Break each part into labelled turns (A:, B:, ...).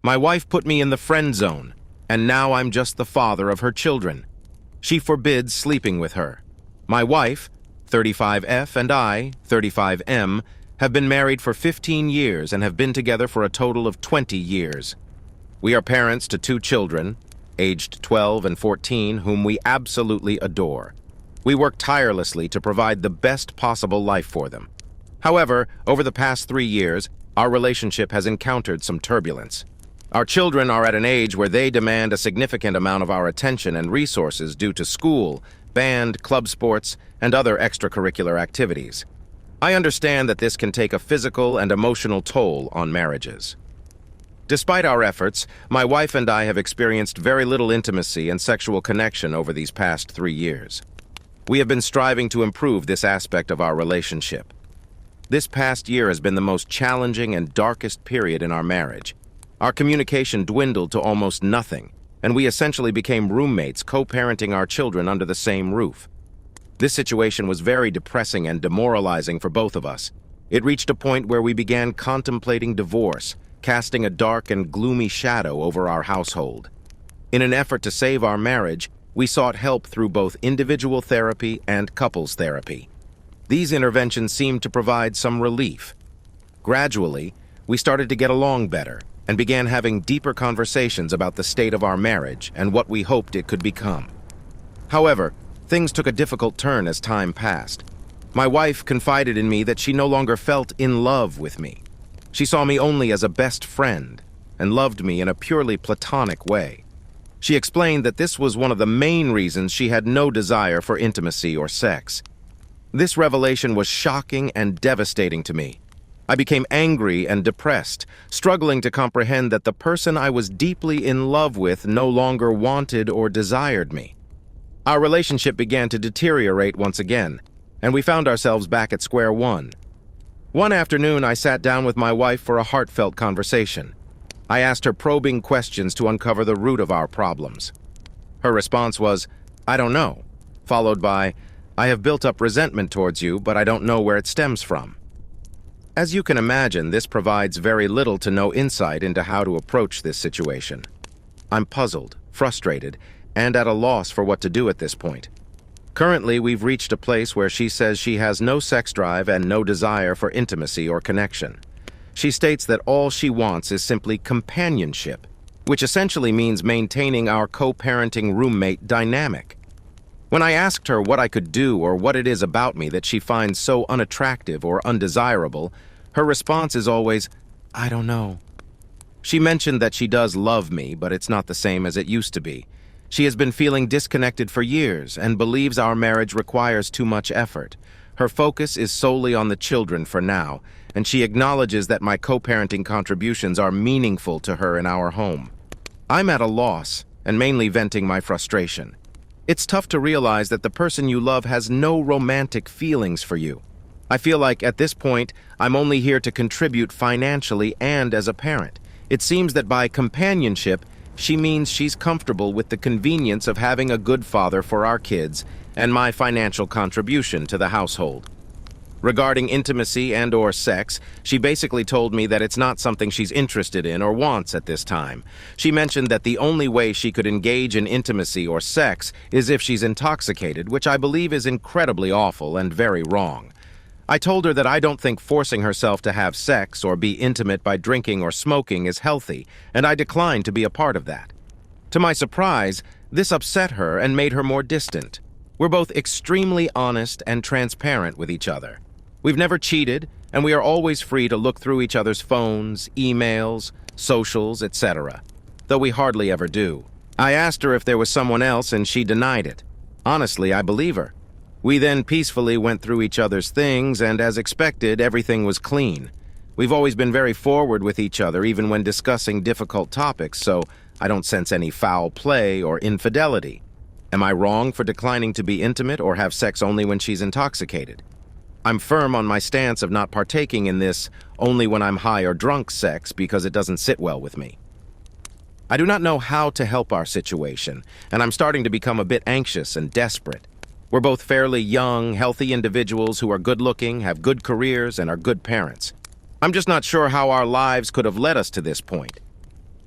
A: My wife put me in the friend zone, and now I'm just the father of her children. She forbids sleeping with her. My wife, 35F, and I, 35M, have been married for 15 years and have been together for a total of 20 years. We are parents to 2 children, aged 12 and 14, whom we absolutely adore. We work tirelessly to provide the best possible life for them. However, over the past 3 years, our relationship has encountered some turbulence. Our children are at an age where they demand a significant amount of our attention and resources due to school, band, club sports, and other extracurricular activities. I understand that this can take a physical and emotional toll on marriages. Despite our efforts, my wife and I have experienced very little intimacy and sexual connection over these past 3 years. We have been striving to improve this aspect of our relationship. This past year has been the most challenging and darkest period in our marriage. Our communication dwindled to almost nothing, and we essentially became roommates co-parenting our children under the same roof. This situation was very depressing and demoralizing for both of us. It reached a point where we began contemplating divorce, casting a dark and gloomy shadow over our household. In an effort to save our marriage, we sought help through both individual therapy and couples therapy. These interventions seemed to provide some relief. Gradually, we started to get along better and began having deeper conversations about the state of our marriage and what we hoped it could become. However, things took a difficult turn as time passed. My wife confided in me that she no longer felt in love with me. She saw me only as a best friend and loved me in a purely platonic way. She explained that this was one of the main reasons she had no desire for intimacy or sex. This revelation was shocking and devastating to me. I became angry and depressed, struggling to comprehend that the person I was deeply in love with no longer wanted or desired me. Our relationship began to deteriorate once again, and we found ourselves back at square one. One afternoon, I sat down with my wife for a heartfelt conversation. I asked her probing questions to uncover the root of our problems. Her response was, "I don't know," followed by, "I have built up resentment towards you, but I don't know where it stems from." As you can imagine, this provides very little to no insight into how to approach this situation. I'm puzzled, frustrated, and at a loss for what to do at this point. Currently, we've reached a place where she says she has no sex drive and no desire for intimacy or connection. She states that all she wants is simply companionship, which essentially means maintaining our co-parenting roommate dynamic. When I asked her what I could do or what it is about me that she finds so unattractive or undesirable, her response is always, "I don't know." She mentioned that she does love me, but it's not the same as it used to be. She has been feeling disconnected for years and believes our marriage requires too much effort. Her focus is solely on the children for now, and she acknowledges that my co-parenting contributions are meaningful to her in our home. I'm at a loss and mainly venting my frustration. It's tough to realize that the person you love has no romantic feelings for you. I feel like at this point, I'm only here to contribute financially and as a parent. It seems that by companionship, she means she's comfortable with the convenience of having a good father for our kids and my financial contribution to the household. Regarding intimacy and/or sex, she basically told me that it's not something she's interested in or wants at this time. She mentioned that the only way she could engage in intimacy or sex is if she's intoxicated, which I believe is incredibly awful and very wrong. I told her that I don't think forcing herself to have sex or be intimate by drinking or smoking is healthy, and I declined to be a part of that. To my surprise, this upset her and made her more distant. We're both extremely honest and transparent with each other. We've never cheated, and we are always free to look through each other's phones, emails, socials, etc., though we hardly ever do. I asked her if there was someone else, and she denied it. Honestly, I believe her. We then peacefully went through each other's things, and as expected, everything was clean. We've always been very forward with each other, even when discussing difficult topics, so I don't sense any foul play or infidelity. Am I wrong for declining to be intimate or have sex only when she's intoxicated? I'm firm on my stance of not partaking in this only when I'm high or drunk sex because it doesn't sit well with me. I do not know how to help our situation, and I'm starting to become a bit anxious and desperate. We're both fairly young, healthy individuals who are good-looking, have good careers, and are good parents. I'm just not sure how our lives could have led us to this point.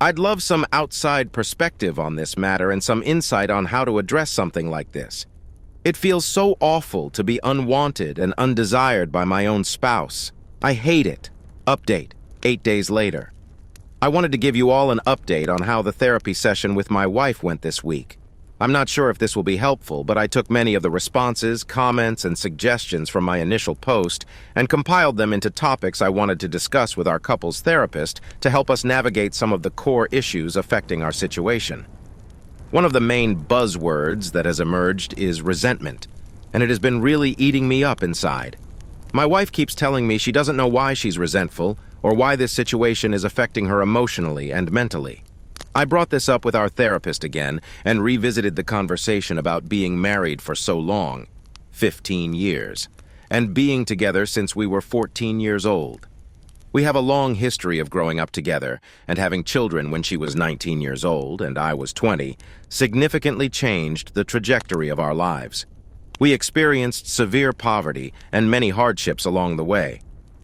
A: I'd love some outside perspective on this matter and some insight on how to address something like this. It feels so awful to be unwanted and undesired by my own spouse. I hate it. Update, 8 days later. I wanted to give you all an update on how the therapy session with my wife went this week. I'm not sure if this will be helpful, but I took many of the responses, comments, and suggestions from my initial post and compiled them into topics I wanted to discuss with our couple's therapist to help us navigate some of the core issues affecting our situation. One of the main buzzwords that has emerged is resentment, and it has been really eating me up inside. My wife keeps telling me she doesn't know why she's resentful or why this situation is affecting her emotionally and mentally. I brought this up with our therapist again and revisited the conversation about being married for so long, 15 years, and being together since we were 14 years old. We have a long history of growing up together, and having children when she was 19 years old and I was 20 significantly changed the trajectory of our lives. We experienced severe poverty and many hardships along the way.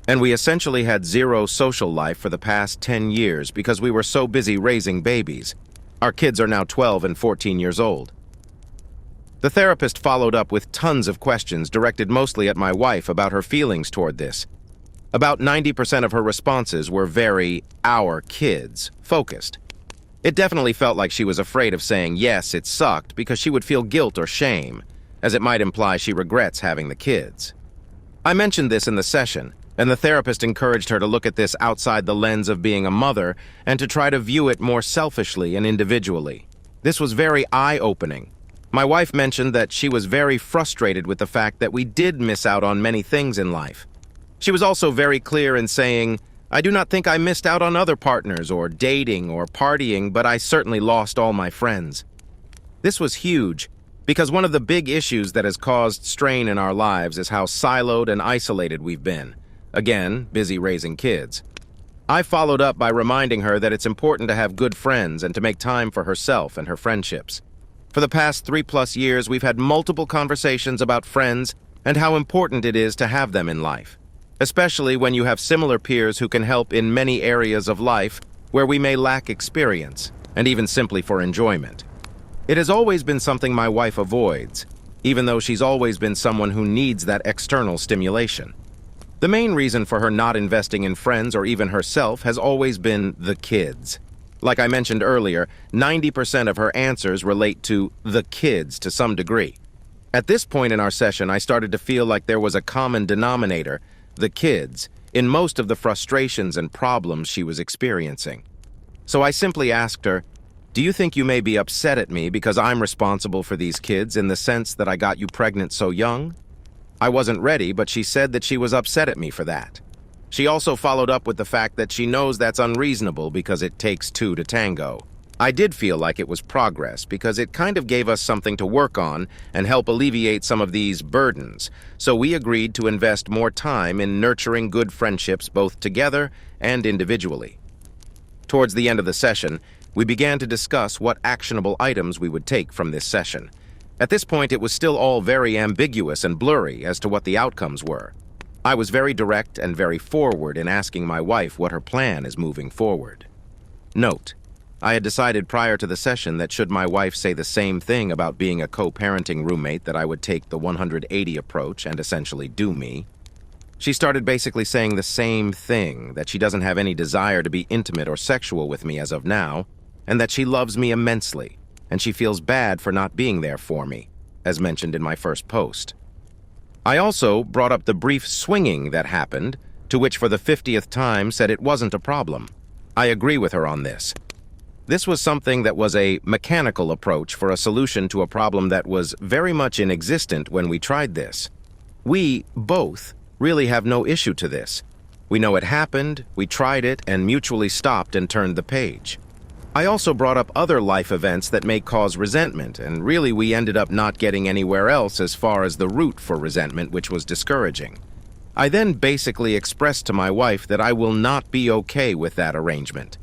A: And we essentially had zero social life for the past 10 years because we were so busy raising babies. Our kids are now 12 and 14 years old. The therapist followed up with tons of questions directed mostly at my wife about her feelings toward this. About 90% of her responses were very "our kids" focused. It definitely felt like she was afraid of saying yes, it sucked, because she would feel guilt or shame, as it might imply she regrets having the kids. I mentioned this in the session, and the therapist encouraged her to look at this outside the lens of being a mother and to try to view it more selfishly and individually. This was very eye-opening. My wife mentioned that she was very frustrated with the fact that we did miss out on many things in life. She was also very clear in saying, "I do not think I missed out on other partners or dating or partying, but I certainly lost all my friends." This was huge, because one of the big issues that has caused strain in our lives is how siloed and isolated we've been. Again, busy raising kids. I followed up by reminding her that it's important to have good friends and to make time for herself and her friendships. For the past 3+ years, we've had multiple conversations about friends and how important it is to have them in life, especially when you have similar peers who can help in many areas of life where we may lack experience, and even simply for enjoyment. It has always been something my wife avoids, even though she's always been someone who needs that external stimulation. The main reason for her not investing in friends or even herself has always been the kids. Like I mentioned earlier, 90% of her answers relate to the kids to some degree. At this point in our session, I started to feel like there was a common denominator, the kids, in most of the frustrations and problems she was experiencing. So I simply asked her, "Do you think you may be upset at me because I'm responsible for these kids in the sense that I got you pregnant so young?" I wasn't ready, but she said that she was upset at me for that. She also followed up with the fact that she knows that's unreasonable because it takes two to tango. I did feel like it was progress because it kind of gave us something to work on and help alleviate some of these burdens, so we agreed to invest more time in nurturing good friendships both together and individually. Towards the end of the session, we began to discuss what actionable items we would take from this session. At this point, it was still all very ambiguous and blurry as to what the outcomes were. I was very direct and very forward in asking my wife what her plan is moving forward. Note: I had decided prior to the session that should my wife say the same thing about being a co-parenting roommate, that I would take the 180 approach and essentially do me. She started basically saying the same thing, that she doesn't have any desire to be intimate or sexual with me as of now, and that she loves me immensely, and she feels bad for not being there for me, as mentioned in my first post. I also brought up the brief swinging that happened, to which for the 50th time said it wasn't a problem. I agree with her on this. This was something that was a mechanical approach for a solution to a problem that was very much inexistent when we tried this. We, both, really have no issue to this. We know it happened, we tried it, and mutually stopped and turned the page. I also brought up other life events that may cause resentment, and really we ended up not getting anywhere else as far as the root for resentment, which was discouraging. I then basically expressed to my wife that I will not be okay with that arrangement.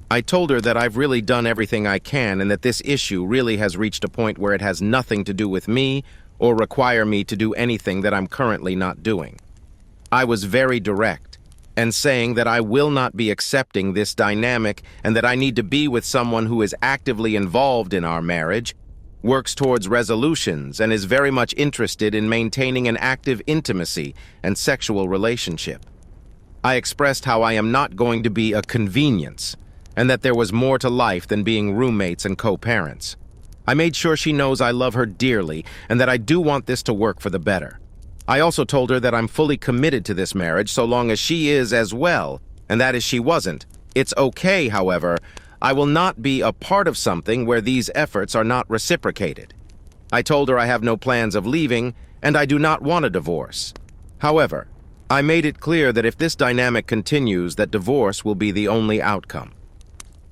A: I told her that I've really done everything I can and that this issue really has reached a point where it has nothing to do with me or require me to do anything that I'm currently not doing. I was very direct, and saying that I will not be accepting this dynamic and that I need to be with someone who is actively involved in our marriage, works towards resolutions, and is very much interested in maintaining an active intimacy and sexual relationship. I expressed how I am not going to be a convenience, and that there was more to life than being roommates and co-parents. I made sure she knows I love her dearly and that I do want this to work for the better. I also told her that I'm fully committed to this marriage so long as she is as well, and that is she wasn't. It's okay, however, I will not be a part of something where these efforts are not reciprocated. I told her I have no plans of leaving, and I do not want a divorce. However, I made it clear that if this dynamic continues, that divorce will be the only outcome.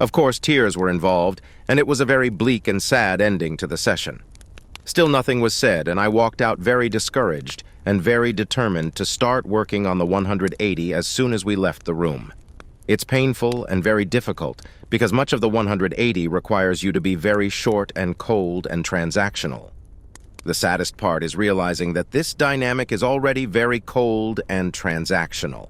A: Of course, tears were involved, and it was a very bleak and sad ending to the session. Still nothing was said, and I walked out very discouraged and very determined to start working on the 180 as soon as we left the room. It's painful and very difficult because much of the 180 requires you to be very short and cold and transactional. The saddest part is realizing that this dynamic is already very cold and transactional.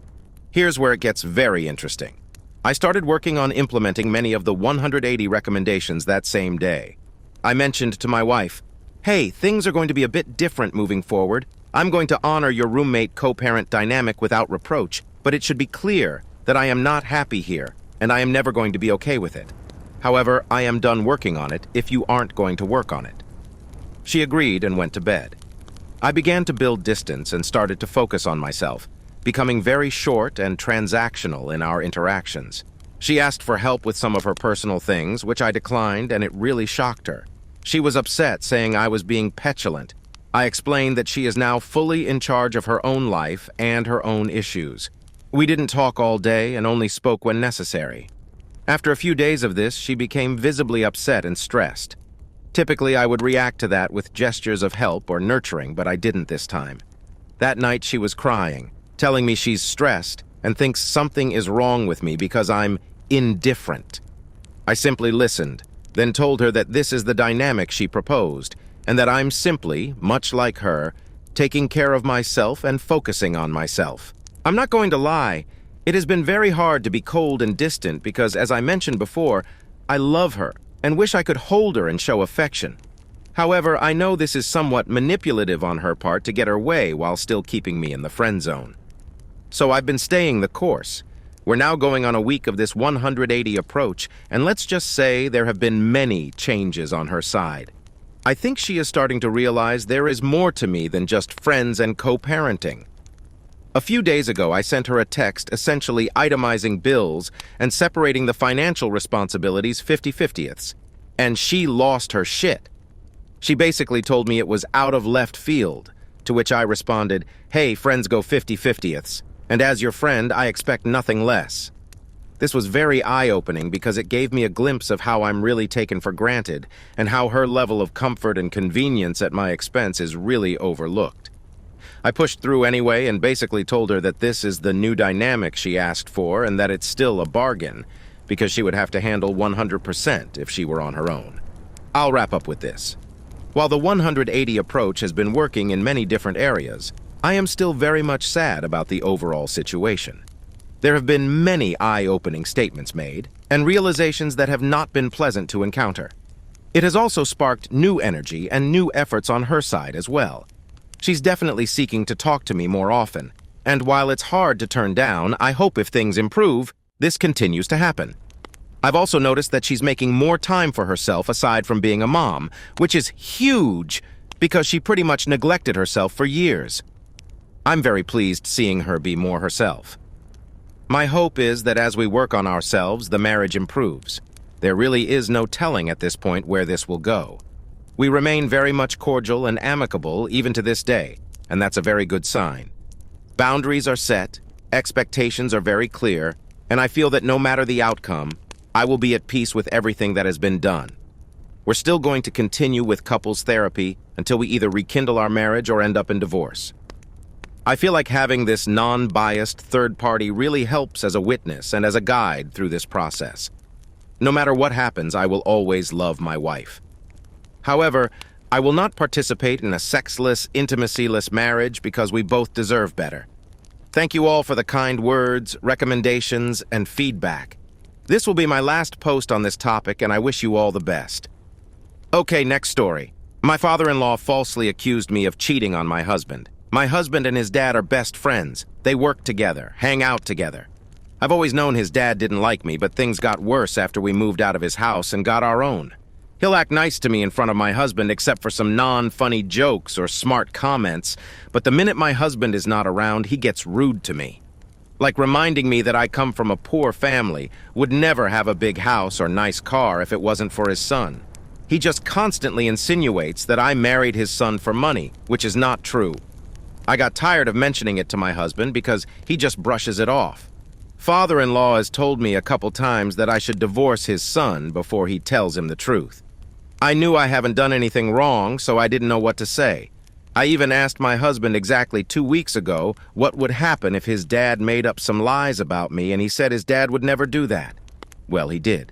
A: Here's where it gets very interesting. I started working on implementing many of the 180 recommendations that same day. I mentioned to my wife, "Hey, things are going to be a bit different moving forward. I'm going to honor your roommate co-parent dynamic without reproach, but it should be clear that I am not happy here, and I am never going to be okay with it. However, I am done working on it if you aren't going to work on it." She agreed and went to bed. I began to build distance and started to focus on myself, becoming very short and transactional in our interactions. She asked for help with some of her personal things, which I declined, and it really shocked her. She was upset, saying I was being petulant. I explained that she is now fully in charge of her own life and her own issues. We didn't talk all day and only spoke when necessary. After a few days of this, she became visibly upset and stressed. Typically, I would react to that with gestures of help or nurturing, but I didn't this time. That night, she was crying, telling me she's stressed and thinks something is wrong with me because I'm indifferent. I simply listened, then told her that this is the dynamic she proposed, and that I'm simply, much like her, taking care of myself and focusing on myself. I'm not going to lie, it has been very hard to be cold and distant because, as I mentioned before, I love her and wish I could hold her and show affection. However, I know this is somewhat manipulative on her part to get her way while still keeping me in the friend zone. So I've been staying the course. We're now going on a week of this 180 approach, and let's just say there have been many changes on her side. I think she is starting to realize there is more to me than just friends and co-parenting. A few days ago, I sent her a text essentially itemizing bills and separating the financial responsibilities 50-50ths, and she lost her shit. She basically told me it was out of left field, to which I responded, "Hey, friends go 50-50ths, and as your friend, I expect nothing less." This was very eye-opening because it gave me a glimpse of how I'm really taken for granted and how her level of comfort and convenience at my expense is really overlooked. I pushed through anyway and basically told her that this is the new dynamic she asked for and that it's still a bargain because she would have to handle 100% if she were on her own. I'll wrap up with this. While the 180 approach has been working in many different areas, I am still very much sad about the overall situation. There have been many eye-opening statements made and realizations that have not been pleasant to encounter. It has also sparked new energy and new efforts on her side as well. She's definitely seeking to talk to me more often, and while it's hard to turn down, I hope if things improve, this continues to happen. I've also noticed that she's making more time for herself aside from being a mom, which is huge because she pretty much neglected herself for years. I'm very pleased seeing her be more herself. My hope is that as we work on ourselves, the marriage improves. There really is no telling at this point where this will go. We remain very much cordial and amicable even to this day, and that's a very good sign. Boundaries are set, expectations are very clear, and I feel that no matter the outcome, I will be at peace with everything that has been done. We're still going to continue with couples therapy until we either rekindle our marriage or end up in divorce. I feel like having this non-biased third party really helps as a witness and as a guide through this process. No matter what happens, I will always love my wife. However, I will not participate in a sexless, intimacy-less marriage because we both deserve better. Thank you all for the kind words, recommendations, and feedback. This will be my last post on this topic, and I wish you all the best. Okay, next story. My father-in-law falsely accused me of cheating on my husband. My husband and his dad are best friends. They work together, hang out together. I've always known his dad didn't like me, but things got worse after we moved out of his house and got our own. He'll act nice to me in front of my husband except for some non-funny jokes or smart comments, but the minute my husband is not around, he gets rude to me. Like reminding me that I come from a poor family, would never have a big house or nice car if it wasn't for his son. He just constantly insinuates that I married his son for money, which is not true. I got tired of mentioning it to my husband because he just brushes it off. Father-in-law has told me a couple times that I should divorce his son before he tells him the truth. I knew I haven't done anything wrong, so I didn't know what to say. I even asked my husband exactly 2 weeks ago what would happen if his dad made up some lies about me, and he said his dad would never do that. Well, he did.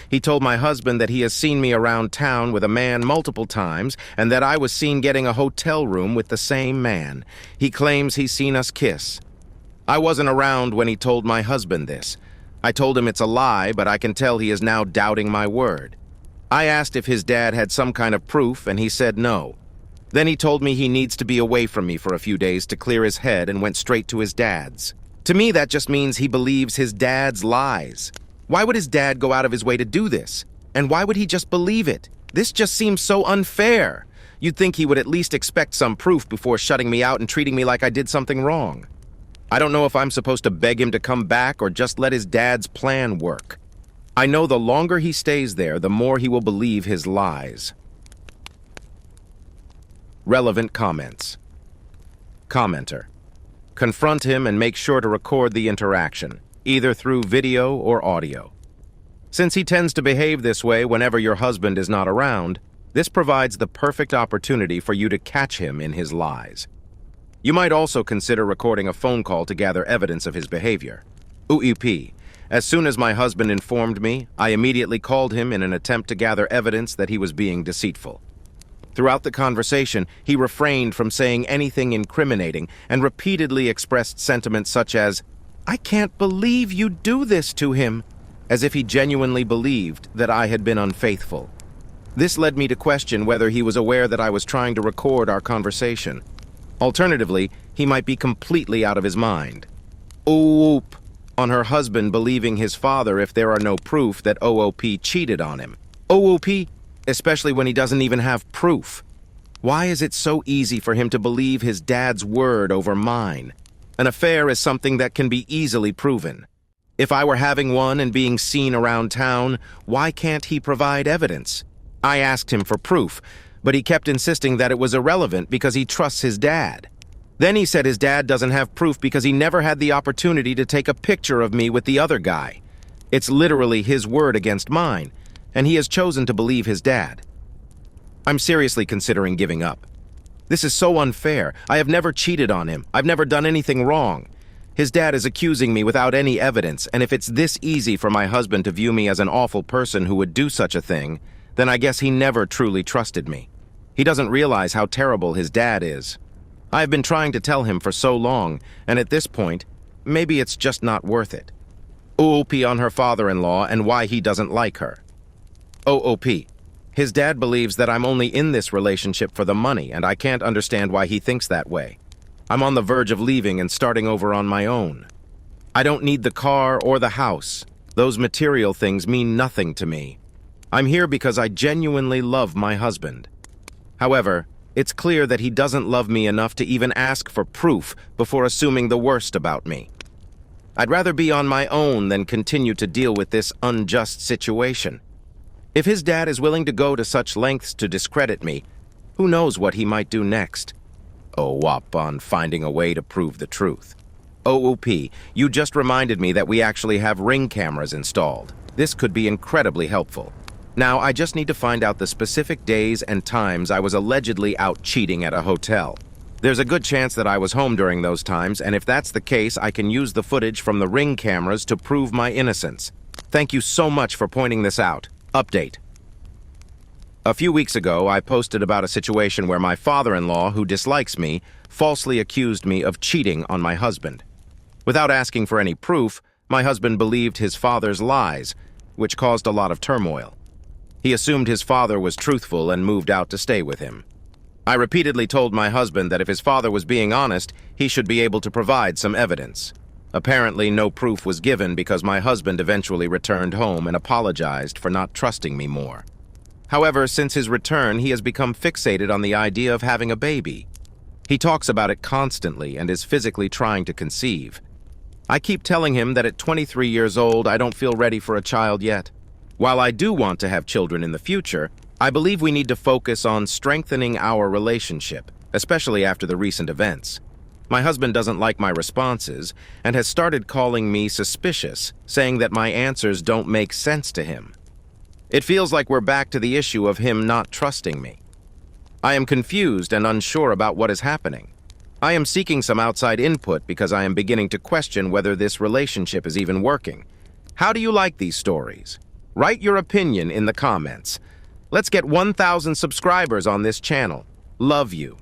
A: He told my husband that he has seen me around town with a man multiple times and that I was seen getting a hotel room with the same man. He claims he's seen us kiss. I wasn't around when he told my husband this. I told him it's a lie, but I can tell he is now doubting my word. I asked if his dad had some kind of proof, and he said no. Then he told me he needs to be away from me for a few days to clear his head and went straight to his dad's. To me, that just means he believes his dad's lies. Why would his dad go out of his way to do this? And why would he just believe it? This just seems so unfair. You'd think he would at least expect some proof before shutting me out and treating me like I did something wrong. I don't know if I'm supposed to beg him to come back or just let his dad's plan work. I know the longer he stays there, the more he will believe his lies. Relevant comments. Commenter. Confront him and make sure to record the interaction, either through video or audio. Since he tends to behave this way whenever your husband is not around, this provides the perfect opportunity for you to catch him in his lies. You might also consider recording a phone call to gather evidence of his behavior. UEP. As soon as my husband informed me, I immediately called him in an attempt to gather evidence that he was being deceitful. Throughout the conversation, he refrained from saying anything incriminating and repeatedly expressed sentiments such as, "I can't believe you do this to him," as if he genuinely believed that I had been unfaithful. This led me to question whether he was aware that I was trying to record our conversation. Alternatively, he might be completely out of his mind. Oop! On her husband believing his father if there are no proof that OOP cheated on him. OOP, especially when he doesn't even have proof. Why is it so easy for him to believe his dad's word over mine? An affair is something that can be easily proven. If I were having one and being seen around town, why can't he provide evidence? I asked him for proof, but he kept insisting that it was irrelevant because he trusts his dad. Then he said his dad doesn't have proof because he never had the opportunity to take a picture of me with the other guy. It's literally his word against mine, and he has chosen to believe his dad. I'm seriously considering giving up. This is so unfair. I have never cheated on him. I've never done anything wrong. His dad is accusing me without any evidence, and if it's this easy for my husband to view me as an awful person who would do such a thing, then I guess he never truly trusted me. He doesn't realize how terrible his dad is. I have been trying to tell him for so long, and at this point, maybe it's just not worth it. OOP on her father-in-law and why he doesn't like her. OOP. His dad believes that I'm only in this relationship for the money, and I can't understand why he thinks that way. I'm on the verge of leaving and starting over on my own. I don't need the car or the house. Those material things mean nothing to me. I'm here because I genuinely love my husband. However, it's clear that he doesn't love me enough to even ask for proof before assuming the worst about me. I'd rather be on my own than continue to deal with this unjust situation. If his dad is willing to go to such lengths to discredit me, who knows what he might do next? OOP on finding a way to prove the truth. OOP, you just reminded me that we actually have Ring cameras installed. This could be incredibly helpful. Now, I just need to find out the specific days and times I was allegedly out cheating at a hotel. There's a good chance that I was home during those times, and if that's the case, I can use the footage from the Ring cameras to prove my innocence. Thank you so much for pointing this out. Update. A few weeks ago, I posted about a situation where my father-in-law, who dislikes me, falsely accused me of cheating on my husband. Without asking for any proof, my husband believed his father's lies, which caused a lot of turmoil. He assumed his father was truthful and moved out to stay with him. I repeatedly told my husband that if his father was being honest, he should be able to provide some evidence. Apparently, no proof was given because my husband eventually returned home and apologized for not trusting me more. However, since his return, he has become fixated on the idea of having a baby. He talks about it constantly and is physically trying to conceive. I keep telling him that at 23 years old, I don't feel ready for a child yet. While I do want to have children in the future, I believe we need to focus on strengthening our relationship, especially after the recent events. My husband doesn't like my responses and has started calling me suspicious, saying that my answers don't make sense to him. It feels like we're back to the issue of him not trusting me. I am confused and unsure about what is happening. I am seeking some outside input because I am beginning to question whether this relationship is even working. How do you like these stories? Write your opinion in the comments. Let's get 1,000 subscribers on this channel. Love you.